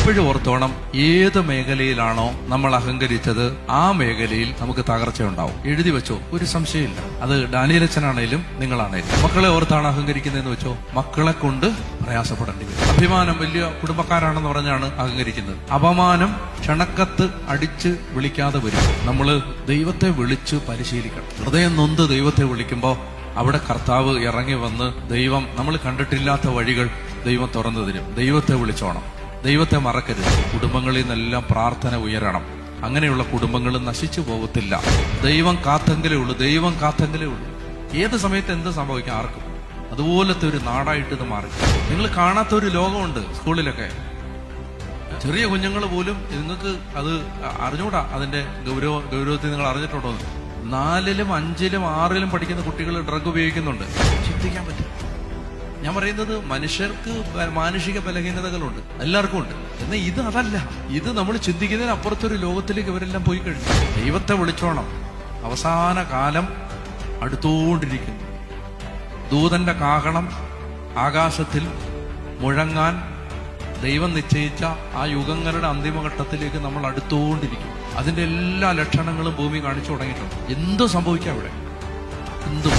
എപ്പോഴും ഓർത്തോണം, ഏത് മേഖലയിലാണോ നമ്മൾ അഹങ്കരിച്ചത് ആ മേഖലയിൽ നമുക്ക് തകർച്ചയുണ്ടാവും. എഴുതി വെച്ചോ, ഒരു സംശയമില്ല. അത് ഡാനിയലച്ചനാണേലും നിങ്ങളാണേലും. മക്കളെ ഓർത്താണ് അഹങ്കരിക്കുന്നതെന്ന് വെച്ചോ, മക്കളെ കൊണ്ട് പ്രയാസപ്പെടേണ്ടി വരും. അഭിമാനം, വലിയ കുടുംബക്കാരാണെന്ന് പറഞ്ഞാണ് അഹങ്കരിക്കുന്നത്. അപമാനം ക്ഷണക്കത്ത് അടിച്ച് വിളിക്കാതെ വരും. നമ്മള് ദൈവത്തെ വിളിച്ച് പരിശീലിക്കണം. ഹൃദയം നൊന്ത് ദൈവത്തെ വിളിക്കുമ്പോൾ അവിടെ കർത്താവ് ഇറങ്ങി വന്ന് ദൈവം നമ്മൾ കണ്ടിട്ടില്ലാത്ത വഴികൾ ദൈവം തുറന്നു തരും. ദൈവത്തെ വിളിച്ചോണം, ദൈവത്തെ മറക്കരുത്. കുടുംബങ്ങളിൽ നിന്നെല്ലാം പ്രാർത്ഥന ഉയരണം. അങ്ങനെയുള്ള കുടുംബങ്ങൾ നശിച്ചു പോകത്തില്ല. ദൈവം കാത്തെങ്കിലേ ഉള്ളൂ, ദൈവം കാത്തെങ്കിലേ ഉള്ളൂ. ഏത് സമയത്ത് എന്ത് സംഭവിക്കാം ആർക്കും. അതുപോലത്തെ ഒരു നാടായിട്ട് ഇത് മാറി. നിങ്ങൾ കാണാത്ത ഒരു ലോകമുണ്ട് സ്കൂളിലൊക്കെ. ചെറിയ കുഞ്ഞുങ്ങൾ പോലും, നിങ്ങൾക്ക് അത് അറിഞ്ഞൂടാ, അതിന്റെ ഗൗരവത്തിൽ നിങ്ങൾ അറിഞ്ഞിട്ടുണ്ടോ? 4ലും 5ലും 6ലും പഠിക്കുന്ന കുട്ടികൾ ഡ്രഗ് ഉപയോഗിക്കുന്നുണ്ട്. ചിന്തിക്കാൻ പറ്റും. ഞാൻ പറയുന്നത് മനുഷ്യർക്ക് മാനുഷിക ബലഹീനതകളുണ്ട്, എല്ലാവർക്കും ഉണ്ട്. എന്നാൽ ഇത് അതല്ല. ഇത് നമ്മൾ ചിന്തിക്കുന്നതിന് അപ്പുറത്തൊരു ലോകത്തിലേക്ക് ഇവരെല്ലാം പോയി കഴിഞ്ഞു. ദൈവത്തെ വിളിച്ചോണം. അവസാന കാലം അടുത്തോണ്ടിരിക്കുന്നു. ദൂതന്റെ കാഹളം ആകാശത്തിൽ മുഴങ്ങാൻ ദൈവം നിശ്ചയിച്ച ആ യുഗങ്ങളുടെ അന്തിമഘട്ടത്തിലേക്ക് നമ്മൾ അടുത്തോണ്ടിരിക്കും. അതിന്റെ എല്ലാ ലക്ഷണങ്ങളും ഭൂമി കാണിച്ചു തുടങ്ങിയിട്ടുണ്ട്. എന്തും സംഭവിക്കാം ഇവിടെ, എന്തും.